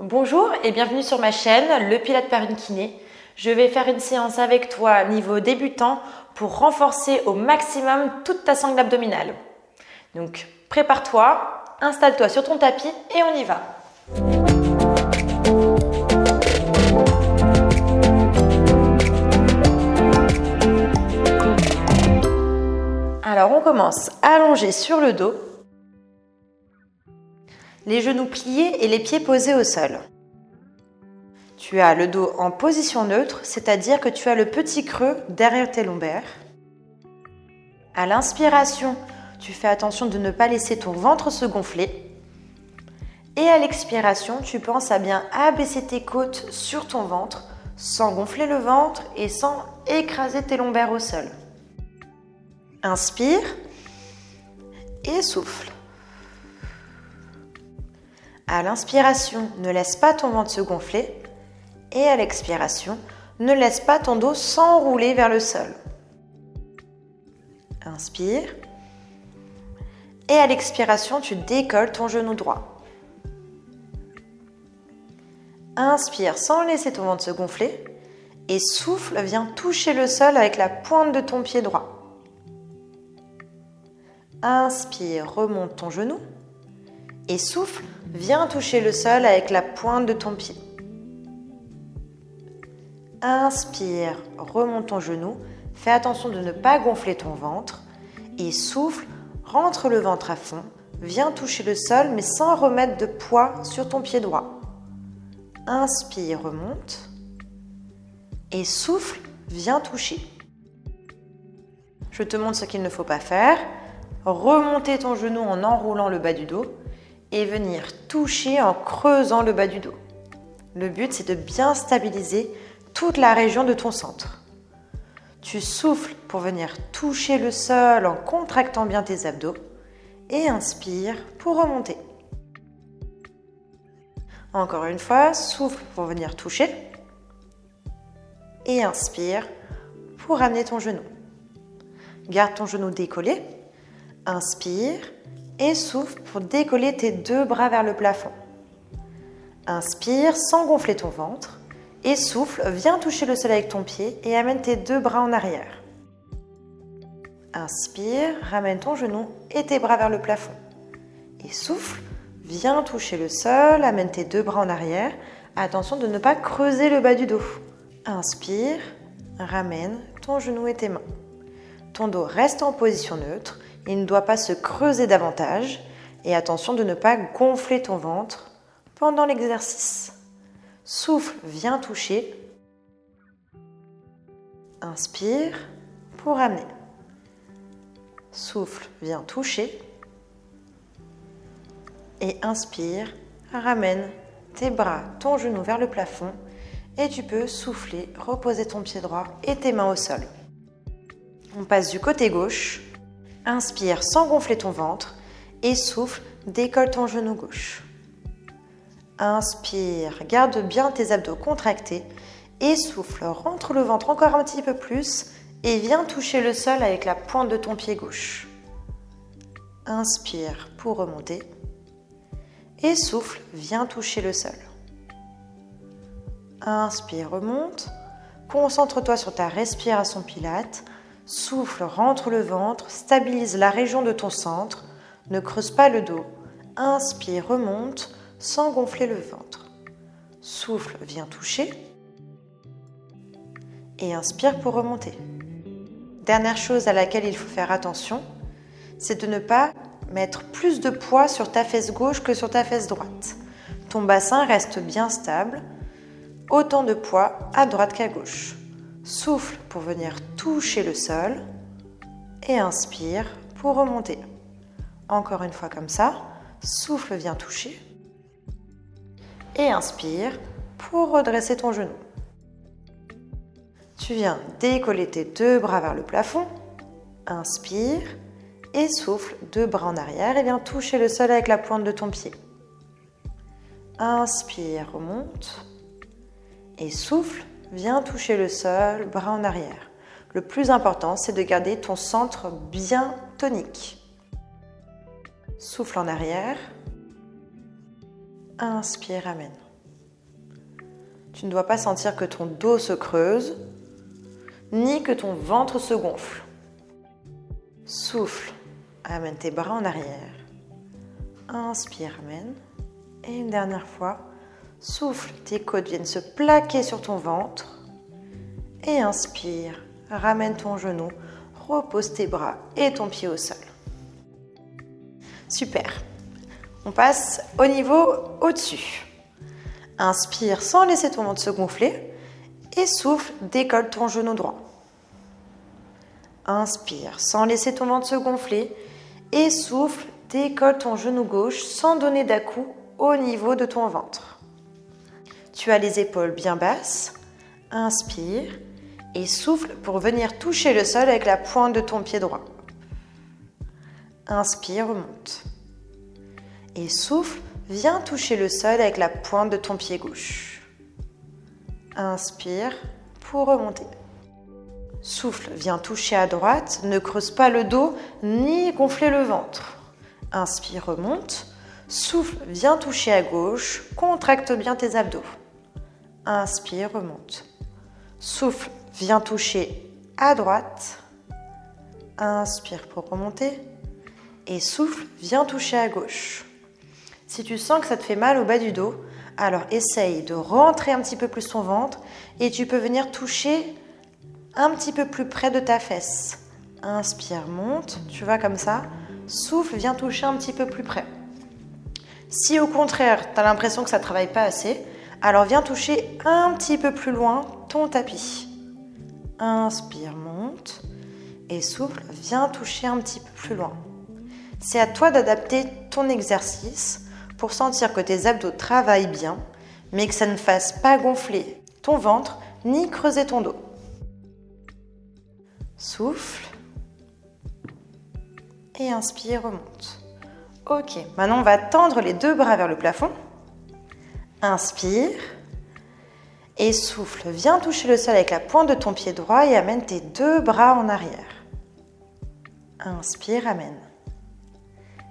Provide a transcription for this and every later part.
Bonjour et bienvenue sur ma chaîne, le Pilates par une kiné. Je vais faire une séance avec toi niveau débutant pour renforcer au maximum toute ta sangle abdominale. Donc prépare-toi, installe-toi sur ton tapis et on y va. Alors on commence allongé sur le dos, les genoux pliés et les pieds posés au sol. Tu as le dos en position neutre, c'est-à-dire que tu as le petit creux derrière tes lombaires. À l'inspiration, tu fais attention de ne pas laisser ton ventre se gonfler. Et à l'expiration, tu penses à bien abaisser tes côtes sur ton ventre sans gonfler le ventre et sans écraser tes lombaires au sol. Inspire et souffle. À l'inspiration, ne laisse pas ton ventre se gonfler. Et à l'expiration, ne laisse pas ton dos s'enrouler vers le sol. Inspire. Et à l'expiration, tu décolles ton genou droit. Inspire sans laisser ton ventre se gonfler. Et souffle, viens toucher le sol avec la pointe de ton pied droit. Inspire, remonte ton genou. Et souffle, viens toucher le sol avec la pointe de ton pied. Inspire, remonte ton genou, fais attention de ne pas gonfler ton ventre et souffle, rentre le ventre à fond, viens toucher le sol mais sans remettre de poids sur ton pied droit. Inspire, remonte et souffle, viens toucher. Je te montre ce qu'il ne faut pas faire. Remonter ton genou en enroulant le bas du dos et venir toucher en creusant le bas du dos. Le but, c'est de bien stabiliser toute la région de ton centre. Tu souffles pour venir toucher le sol en contractant bien tes abdos et inspire pour remonter. Encore une fois, souffle pour venir toucher et inspire pour ramener ton genou. Garde ton genou décollé, inspire et souffle pour décoller tes deux bras vers le plafond. Inspire sans gonfler ton ventre. Et souffle, viens toucher le sol avec ton pied et amène tes deux bras en arrière. Inspire, ramène ton genou et tes bras vers le plafond. Et souffle, viens toucher le sol, amène tes deux bras en arrière. Attention de ne pas creuser le bas du dos. Inspire, ramène ton genou et tes mains. Ton dos reste en position neutre, il ne doit pas se creuser davantage. Et attention de ne pas gonfler ton ventre pendant l'exercice. Souffle, viens toucher. Inspire pour ramener. Souffle, viens toucher. Et inspire, ramène tes bras, ton genou vers le plafond. Et tu peux souffler, reposer ton pied droit et tes mains au sol. On passe du côté gauche. Inspire sans gonfler ton ventre. Et souffle, décolle ton genou gauche. Inspire, garde bien tes abdos contractés et souffle, rentre le ventre encore un petit peu plus et viens toucher le sol avec la pointe de ton pied gauche. Inspire pour remonter et souffle, viens toucher le sol. Inspire, remonte, concentre-toi sur ta respiration pilate, souffle, rentre le ventre, stabilise la région de ton centre, ne creuse pas le dos, inspire, remonte, sans gonfler le ventre. Souffle, viens toucher. Et inspire pour remonter. Dernière chose à laquelle il faut faire attention, c'est de ne pas mettre plus de poids sur ta fesse gauche que sur ta fesse droite. Ton bassin reste bien stable. Autant de poids à droite qu'à gauche. Souffle pour venir toucher le sol. Et inspire pour remonter. Encore une fois comme ça. Souffle, viens toucher. Et inspire pour redresser ton genou. Tu viens décoller tes deux bras vers le plafond. Inspire et souffle, deux bras en arrière et viens toucher le sol avec la pointe de ton pied. Inspire, remonte et souffle, viens toucher le sol, bras en arrière. Le plus important, c'est de garder ton centre bien tonique. Souffle en arrière. Inspire, amène. Tu ne dois pas sentir que ton dos se creuse, ni que ton ventre se gonfle. Souffle, amène tes bras en arrière. Inspire, amène. Et une dernière fois, souffle, tes côtes viennent se plaquer sur ton ventre. Et inspire, ramène ton genou, repose tes bras et ton pied au sol. Super. On passe au niveau au-dessus. Inspire sans laisser ton ventre se gonfler et souffle, décolle ton genou droit. Inspire sans laisser ton ventre se gonfler et souffle, décolle ton genou gauche sans donner d'à-coups au niveau de ton ventre. Tu as les épaules bien basses. Inspire et souffle pour venir toucher le sol avec la pointe de ton pied droit. Inspire, remonte. Et souffle, viens toucher le sol avec la pointe de ton pied gauche. Inspire pour remonter. Souffle, viens toucher à droite, ne creuse pas le dos ni gonfler le ventre. Inspire, remonte. Souffle, viens toucher à gauche, contracte bien tes abdos. Inspire, remonte. Souffle, viens toucher à droite. Inspire pour remonter. Et souffle, viens toucher à gauche. Si tu sens que ça te fait mal au bas du dos, alors essaye de rentrer un petit peu plus ton ventre et tu peux venir toucher un petit peu plus près de ta fesse. Inspire, monte, tu vas comme ça. Souffle, viens toucher un petit peu plus près. Si au contraire, tu as l'impression que ça ne travaille pas assez, alors viens toucher un petit peu plus loin ton tapis. Inspire, monte et souffle, viens toucher un petit peu plus loin. C'est à toi d'adapter ton exercice pour sentir que tes abdos travaillent bien, mais que ça ne fasse pas gonfler ton ventre ni creuser ton dos. Souffle et inspire, remonte. Ok, maintenant on va tendre les deux bras vers le plafond. Inspire et souffle, viens toucher le sol avec la pointe de ton pied droit et amène tes deux bras en arrière. Inspire, amène.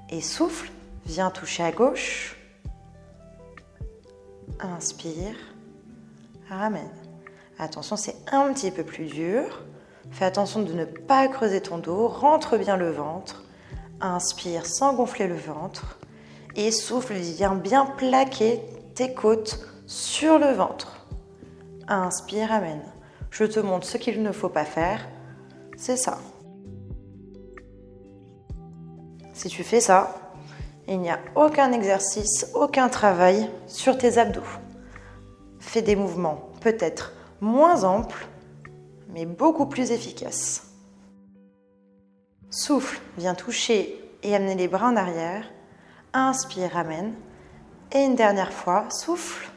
Et souffle, viens toucher à gauche. Inspire, ramène. Attention, c'est un petit peu plus dur. Fais attention de ne pas creuser ton dos, rentre bien le ventre. Inspire sans gonfler le ventre. Et souffle, viens bien plaquer tes côtes sur le ventre. Inspire, amène. Je te montre ce qu'il ne faut pas faire. C'est ça. Si tu fais ça, il n'y a aucun exercice, aucun travail sur tes abdos. Fais des mouvements peut-être moins amples, mais beaucoup plus efficaces. Souffle, viens toucher et amener les bras en arrière. Inspire, ramène. Et une dernière fois, souffle.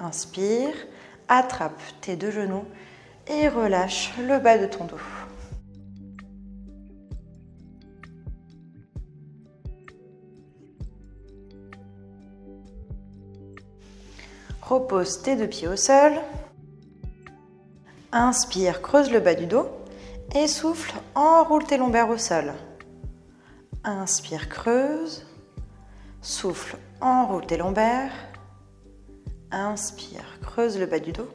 Inspire, attrape tes deux genoux et relâche le bas de ton dos. Repose tes deux pieds au sol. Inspire, creuse le bas du dos. Et souffle, enroule tes lombaires au sol. Inspire, creuse. Souffle, enroule tes lombaires. Inspire, creuse le bas du dos.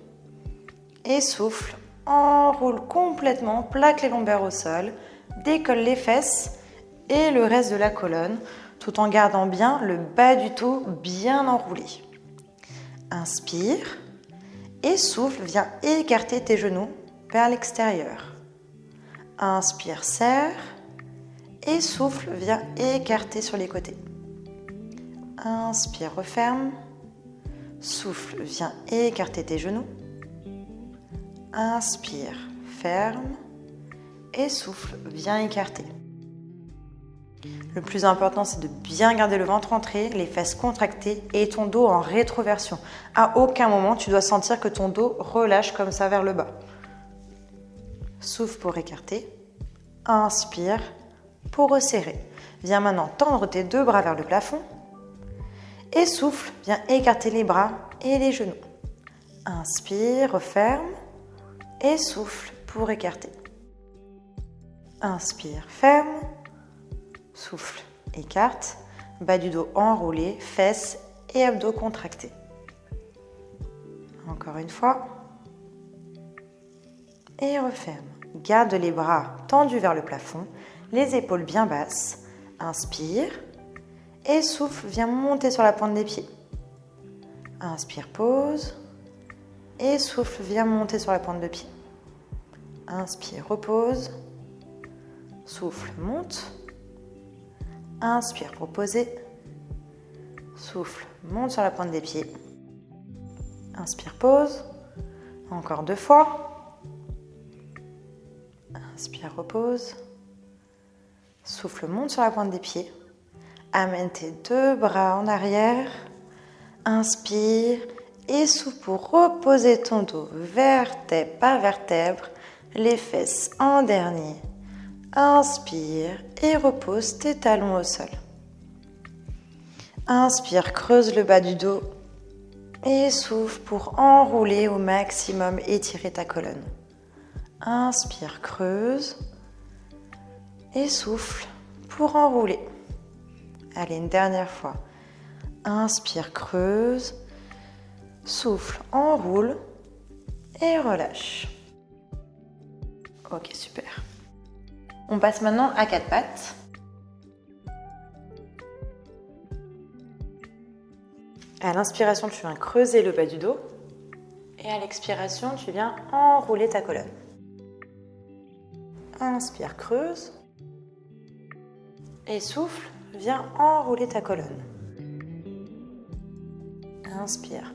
Et souffle, enroule complètement, plaque les lombaires au sol. Décolle les fesses et le reste de la colonne, tout en gardant bien le bas du dos bien enroulé. Inspire et souffle, viens écarter tes genoux vers l'extérieur. Inspire, serre et souffle, viens écarter sur les côtés. Inspire, referme. Souffle, viens écarter tes genoux. Inspire, ferme et souffle, viens écarter. Le plus important, c'est de bien garder le ventre entré, les fesses contractées et ton dos en rétroversion. À aucun moment, tu dois sentir que ton dos relâche comme ça vers le bas. Souffle pour écarter. Inspire pour resserrer. Viens maintenant tendre tes deux bras vers le plafond. Et souffle, viens écarter les bras et les genoux. Inspire, referme. Et souffle pour écarter. Inspire, ferme. Souffle, écarte. Bas du dos enroulé, fesses et abdos contractés. Encore une fois. Et referme. Garde les bras tendus vers le plafond, les épaules bien basses. Inspire. Et souffle, viens monter sur la pointe des pieds. Inspire, pose. Et souffle, viens monter sur la pointe de pied. Inspire, repose. Souffle, monte. Inspire pour poser. Souffle, monte sur la pointe des pieds. Inspire, pose. Encore 2 fois. Inspire, repose. Souffle, monte sur la pointe des pieds. Amène tes 2 bras en arrière. Inspire et souffle pour reposer ton dos vertèbre par vertèbre, les fesses en dernier. Inspire et repose tes talons au sol. Inspire, creuse le bas du dos et souffle pour enrouler au maximum, étirer ta colonne. Inspire, creuse et souffle pour enrouler. Allez, une dernière fois. Inspire, creuse, souffle, enroule et relâche. Ok, super. On passe maintenant à 4 pattes. À l'inspiration, tu viens creuser le bas du dos. Et à l'expiration, tu viens enrouler ta colonne. Inspire, creuse. Et souffle, viens enrouler ta colonne. Inspire,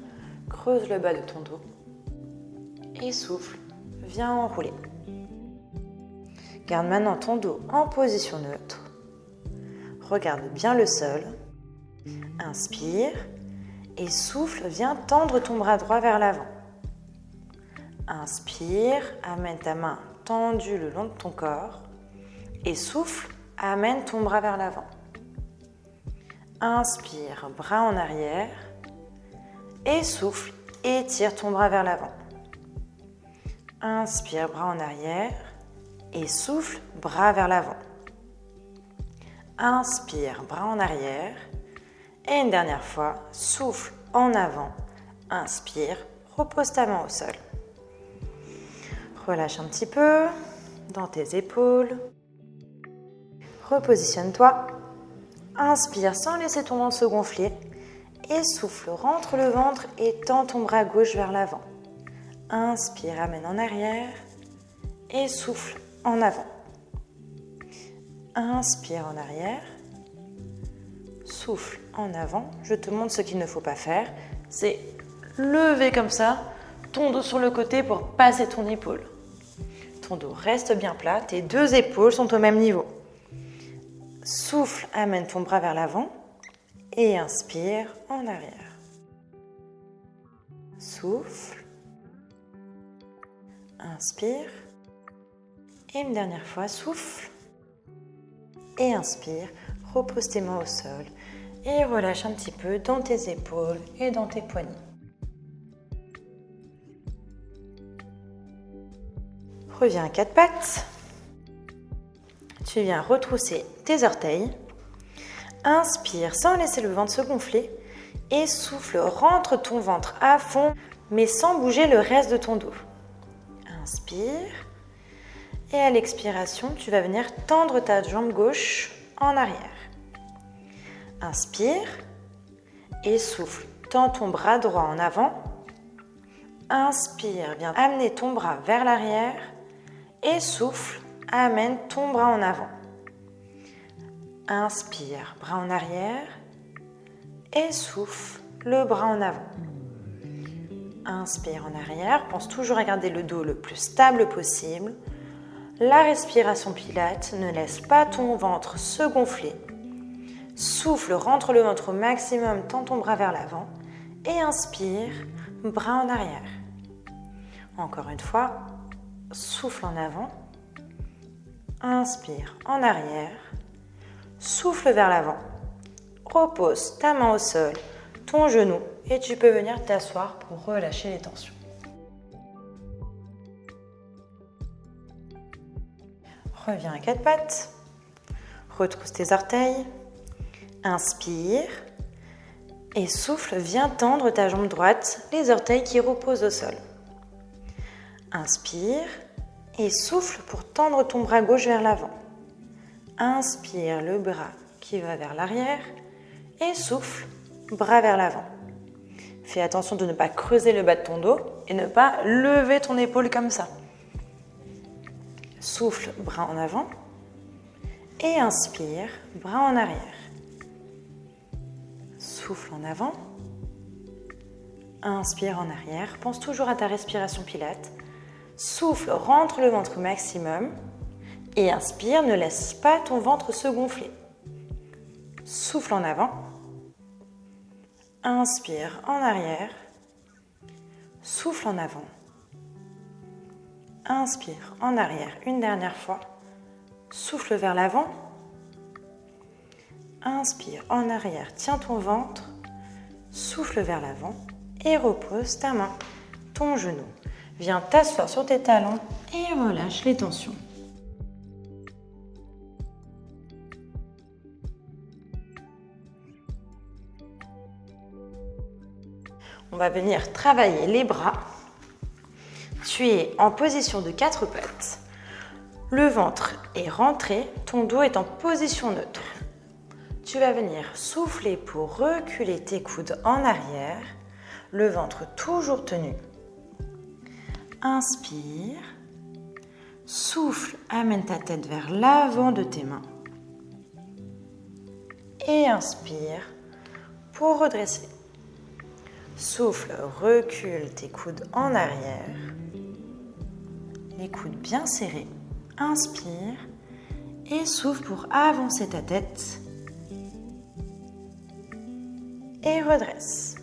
creuse le bas de ton dos. Et souffle, viens enrouler. Garde maintenant ton dos en position neutre. Regarde bien le sol. Inspire et souffle, viens tendre ton bras droit vers l'avant. Inspire, amène ta main tendue le long de ton corps. Et souffle, amène ton bras vers l'avant. Inspire, bras en arrière. Et souffle, étire ton bras vers l'avant. Inspire, bras en arrière. Et souffle, bras vers l'avant. Inspire, bras en arrière. Et une dernière fois, souffle en avant. Inspire, repose ta main au sol. Relâche un petit peu dans tes épaules. Repositionne-toi. Inspire sans laisser ton ventre se gonfler. Et souffle, rentre le ventre et tends ton bras gauche vers l'avant. Inspire, amène en arrière. Et souffle en avant. Inspire en arrière. Souffle en avant. Je te montre ce qu'il ne faut pas faire. C'est lever comme ça, ton dos sur le côté pour passer ton épaule. Ton dos reste bien plat, tes 2 épaules sont au même niveau. Souffle, amène ton bras vers l'avant et inspire en arrière. Souffle. Inspire. Et une dernière fois, souffle. Et inspire. Repose tes mains au sol et relâche un petit peu dans tes épaules et dans tes poignets. Reviens à 4 pattes. Tu viens retrousser tes orteils. Inspire sans laisser le ventre se gonfler et souffle, rentre ton ventre à fond mais sans bouger le reste de ton dos. Inspire et à l'expiration, tu vas venir tendre ta jambe gauche en arrière. Inspire et souffle, tends ton bras droit en avant. Inspire, viens amener ton bras vers l'arrière et souffle, amène ton bras en avant. Inspire, bras en arrière et souffle, le bras en avant. Inspire en arrière, pense toujours à garder le dos le plus stable possible. La respiration pilate, ne laisse pas ton ventre se gonfler. Souffle, rentre le ventre au maximum, tends ton bras vers l'avant et inspire, bras en arrière. Encore une fois, souffle en avant, inspire en arrière, souffle vers l'avant, repose ta main au sol, ton genou et tu peux venir t'asseoir pour relâcher les tensions. Reviens à 4 pattes, retrousse tes orteils, inspire Et souffle, viens tendre ta jambe droite, les orteils qui reposent au sol. Inspire et souffle pour tendre ton bras gauche vers l'avant. Inspire le bras qui va vers l'arrière et souffle, bras vers l'avant. Fais attention de ne pas creuser le bas de ton dos et ne pas lever ton épaule comme ça. Souffle, bras en avant et inspire, bras en arrière. Souffle en avant, inspire en arrière, pense toujours à ta respiration pilates. Souffle, rentre le ventre au maximum et inspire, ne laisse pas ton ventre se gonfler. Souffle en avant, inspire en arrière, souffle en avant, inspire en arrière une dernière fois, souffle vers l'avant, inspire en arrière, tiens ton ventre, souffle vers l'avant et repose ta main, ton genou. Viens t'asseoir sur tes talons et relâche les tensions. On va venir travailler les bras. Tu es en position de 4 pattes. Le ventre est rentré, ton dos est en position neutre. Tu vas venir souffler pour reculer tes coudes en arrière, le ventre toujours tenu. Inspire, souffle, amène ta tête vers l'avant de tes mains. Et inspire pour redresser. Souffle, recule tes coudes en arrière, les coudes bien serrés. Inspire et souffle pour avancer ta tête. Et redresse.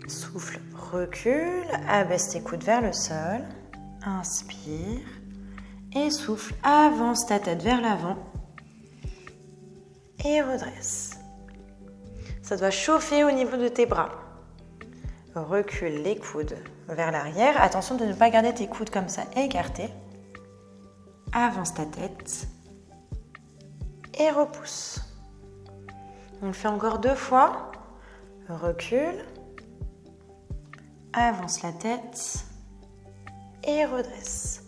Souffle, recule, abaisse tes coudes vers le sol. Inspire et souffle, avance ta tête vers l'avant. Et redresse. Ça doit chauffer au niveau de tes bras. Recule les coudes vers l'arrière. Attention de ne pas garder tes coudes comme ça écartés. Avance ta tête et repousse. On le fait encore 2 fois. Recule, avance la tête et redresse.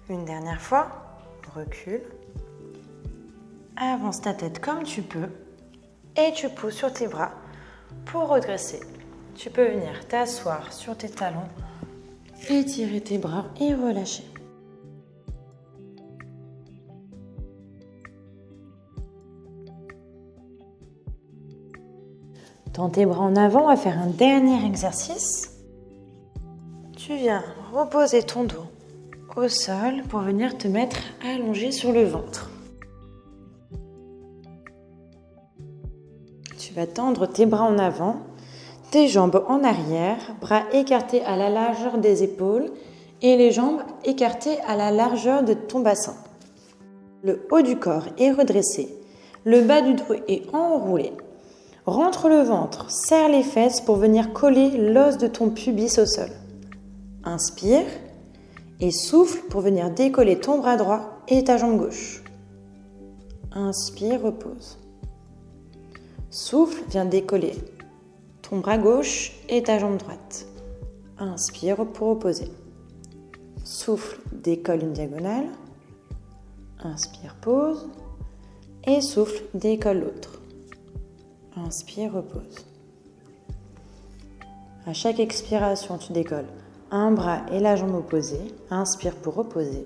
Une dernière fois. Recule, avance ta tête comme tu peux et tu pousses sur tes bras pour redresser. Tu peux venir t'asseoir sur tes talons, étirer tes bras et relâcher. Tends tes bras en avant, on va faire un dernier exercice. Tu viens reposer ton dos au sol pour venir te mettre allongé sur le ventre. Tu vas tendre tes bras en avant, tes jambes en arrière, bras écartés à la largeur des épaules et les jambes écartées à la largeur de ton bassin. Le haut du corps est redressé, le bas du dos est enroulé. Rentre le ventre, serre les fesses pour venir coller l'os de ton pubis au sol. Inspire et souffle pour venir décoller ton bras droit et ta jambe gauche. Inspire, repose. Souffle, viens décoller ton bras gauche et ta jambe droite. Inspire pour reposer. Souffle, décolle une diagonale. Inspire, pose. Et souffle, décolle l'autre. Inspire, repose. À chaque expiration, tu décolles un bras et la jambe opposée. Inspire pour reposer.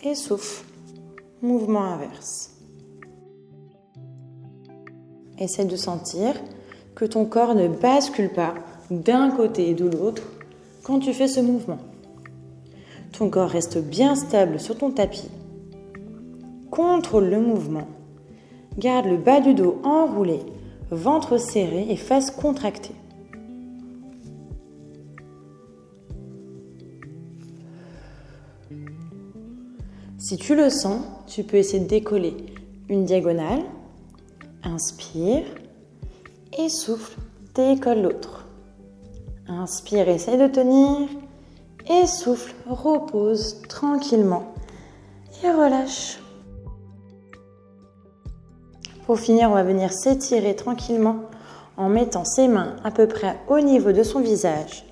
Et souffle, mouvement inverse. Essaie de sentir que ton corps ne bascule pas d'un côté et de l'autre quand tu fais ce mouvement. Ton corps reste bien stable sur ton tapis. Contrôle le mouvement. Garde le bas du dos enroulé, ventre serré et fesses contractées. Si tu le sens, tu peux essayer de décoller une diagonale. Inspire et souffle, décolle l'autre. Inspire, essaie de tenir et souffle, repose tranquillement et relâche. Pour finir, on va venir s'étirer tranquillement en mettant ses mains à peu près au niveau de son visage.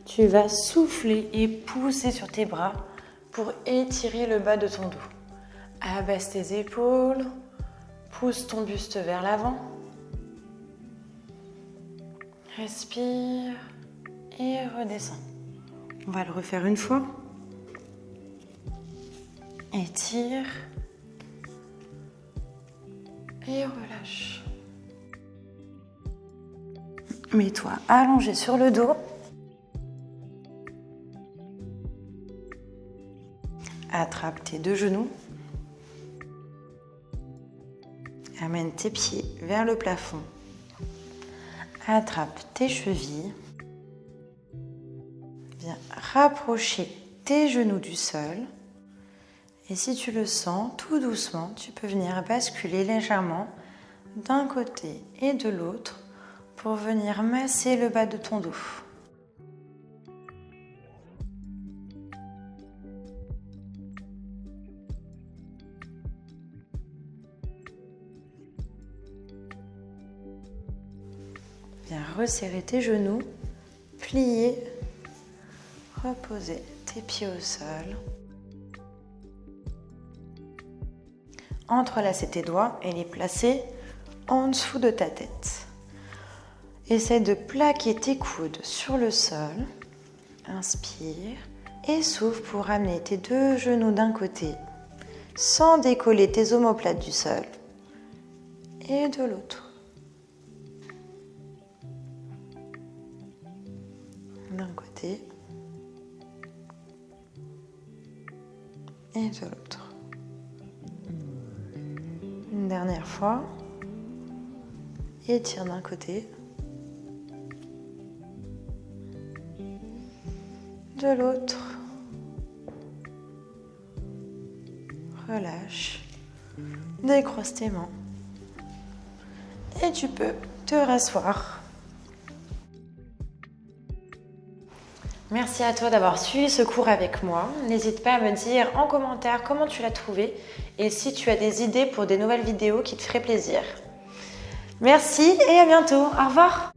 Tu vas souffler et pousser sur tes bras pour étirer le bas de ton dos. Abaisse tes épaules, pousse ton buste vers l'avant. Respire et redescends. On va le refaire une fois. Étire et relâche. Mets-toi allongé sur le dos. Attrape tes deux genoux. Amène tes pieds vers le plafond. Attrape tes chevilles. Viens rapprocher tes genoux du sol. Et si tu le sens, tout doucement, tu peux venir basculer légèrement d'un côté et de l'autre pour venir masser le bas de ton dos. Viens resserrer tes genoux, plier, reposer tes pieds au sol. Entrelacer tes doigts et les placer en dessous de ta tête. Essaie de plaquer tes coudes sur le sol. Inspire et souffle pour ramener tes deux genoux d'un côté sans décoller tes omoplates du sol et de l'autre. D'un côté et de l'autre. Une dernière fois. Étire d'un côté. De l'autre. Relâche. Décroise tes mains. Et tu peux te rasseoir. Merci à toi d'avoir suivi ce cours avec moi. N'hésite pas à me dire en commentaire comment tu l'as trouvé et si tu as des idées pour des nouvelles vidéos qui te feraient plaisir. Merci et à bientôt. Au revoir.